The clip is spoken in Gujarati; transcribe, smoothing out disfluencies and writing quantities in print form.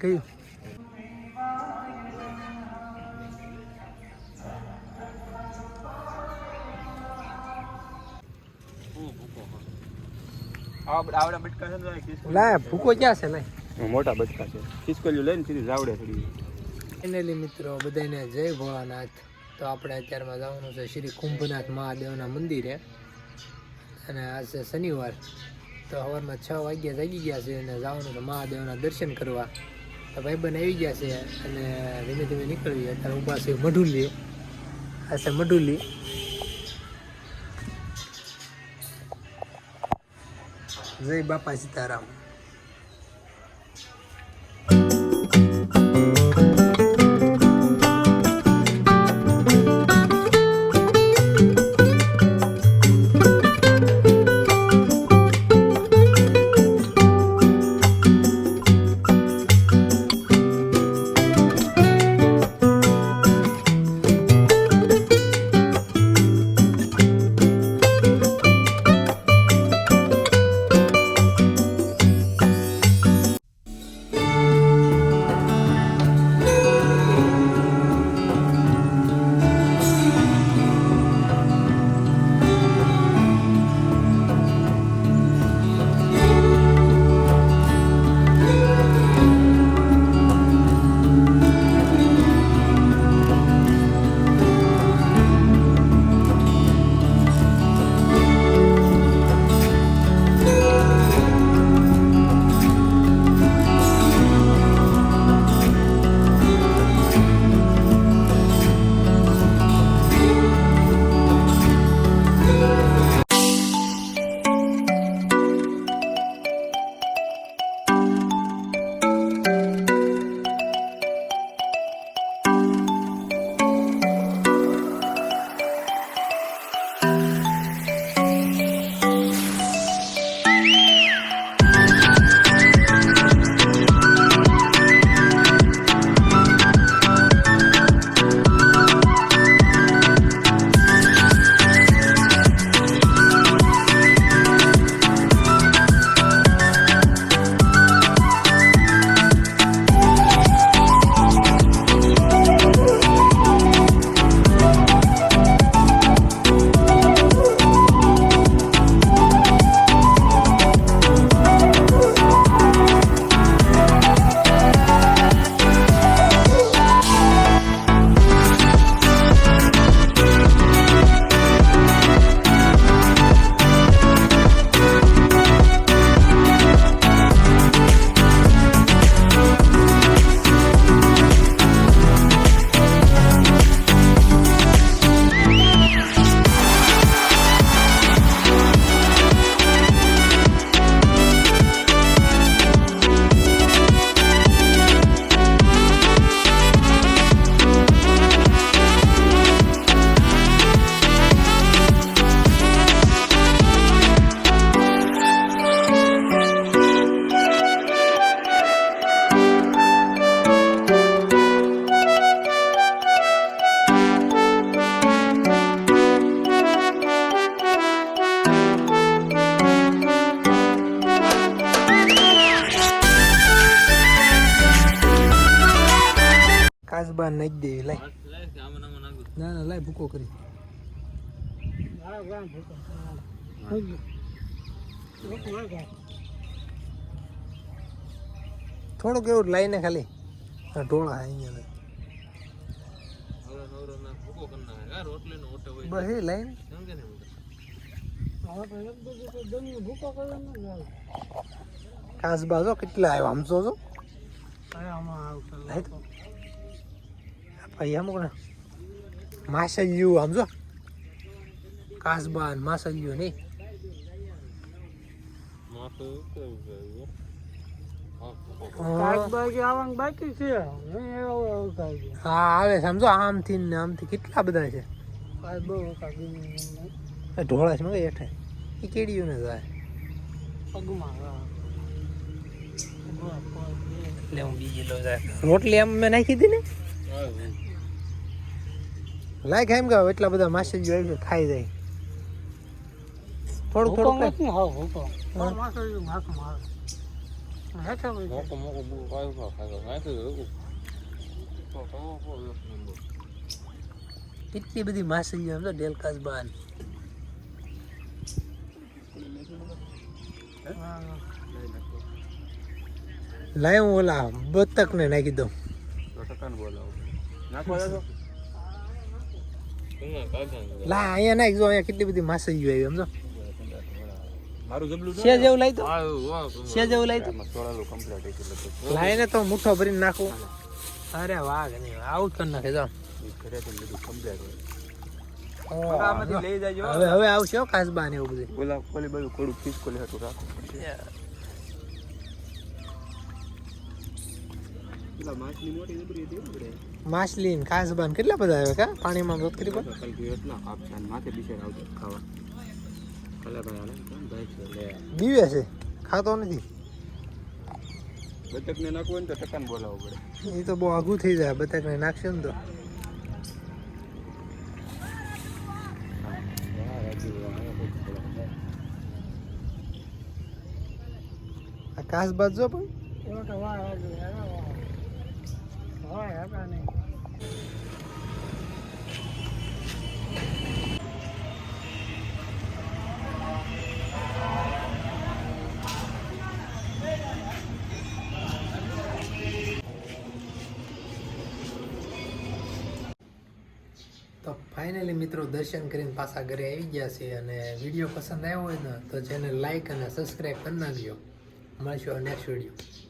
કયું આવડા બટકા છે લાય ભૂકો ક્યાં છે લાય મોટા બટકા છે ખિસકોલીઓ લઈને સીધી રાવડે થોડી. ફાઇનલી મિત્રો બધાને જય ભોળાનાથ. તો આપણે અત્યારમાં જવાનું છે શ્રી કુંભનાથ મહાદેવના મંદિરે અને આજ છે શનિવાર. તો સવારમાં 6 વાગ્યા જાગી ગયા છે અને જવાનું છે મહાદેવના દર્શન કરવા. તો ભાઈબંધ આવી ગયા છે અને ધીમે ધીમે નીકળીએ. અત્યારે ઊભા છે મઢુલી. આ છે મઢુલી. જય બાપા સીતારામ. કાસબા નાખી દે લાય. ના ના લાય ભૂકો કરી. થોડુંક એવું લાઈને ખાલી ઢોળા અહીંયા બસ એ લાઈને કાસબા જો કેટલા આવ્યા આમ જો ભાઈ અમુક ને માસલિયું સમજો કાસબા માસલિયું નહીં હા આવે સમજો આમથી ને આમથી કેટલા બધા છે ઢોળા છે મગર હેઠે એ કેડીયું ને જાય એટલે હું બીજી લો જાય રોટલી આમ મેં નાખી હતી ને લાય ખાઈ એમ કે એટલા બધા માસેજીઓ આવી ખાઈ જાય થોડું થોડું કર. નથી હાવ ભૂકો હા. માથે માથે મારે હેઠે વળી જાય. કેટલી બધી માછલીઓ આમ તો ડેલકાસ બાન. હા. લાય હું ઓલા બતકને નાખી દઉં. તો ટકાને બોલાવો. નાખવા જાશો? લા અહીંયા નાખ જો અહીંયા કેટલી બધી માછલીઓ આવી આમ તો. મારું જબલું છે જેવું લાવી તો છે જેવું લાવી તો આમાં સોળાનું complete હતું લગભગ. લાઈને તો મુઠ્ઠો ભરીને નાખું. અરે વાહ નહીં આવું જ કરી નાખે જો. એ ઘરેથી બધું complete હોય. ઓહ, આમાંથી લઈ જાજો. હવે હવે આવશે હો કાસબા ને એવું બધું. બોલા કોલી બધું થોડુંક ખિસકોલી હતું રાખો. પેલા માછલી મોટી જબરી હતી આપણે. માછલી ને કાસબા ને કેટલા બધા આવે કા પાણીમાં બકરી પર. કાલથી એટલા કાપશા ને માથે બિચાર આવજો ખાવા. ભલે ભાઈ હાલે કેમ ભાઈ છે લે. બીવે છે ખાતો નથી. બતકને નાખવું હોય ને તો ટકાને બોલાવવો પડે. એ તો બહુ આઘું થઈ જાય બતકને નાખશે ને તો. આ કાસબા જો પણ એમાં તો વાહ વાહ જોઈએ. વાહ હતા નહીં. તો ફાઇનલી મિત્રો દર્શન કરીને પાછા ઘરે આવી ગયા છે અને વિડીયો પસંદ આવ્યો હોય ને તો ચેનલ લાઈક અને સબસ્ક્રાઈબ કરી નાખજો. મળશું નેક્સ્ટ વિડીયો.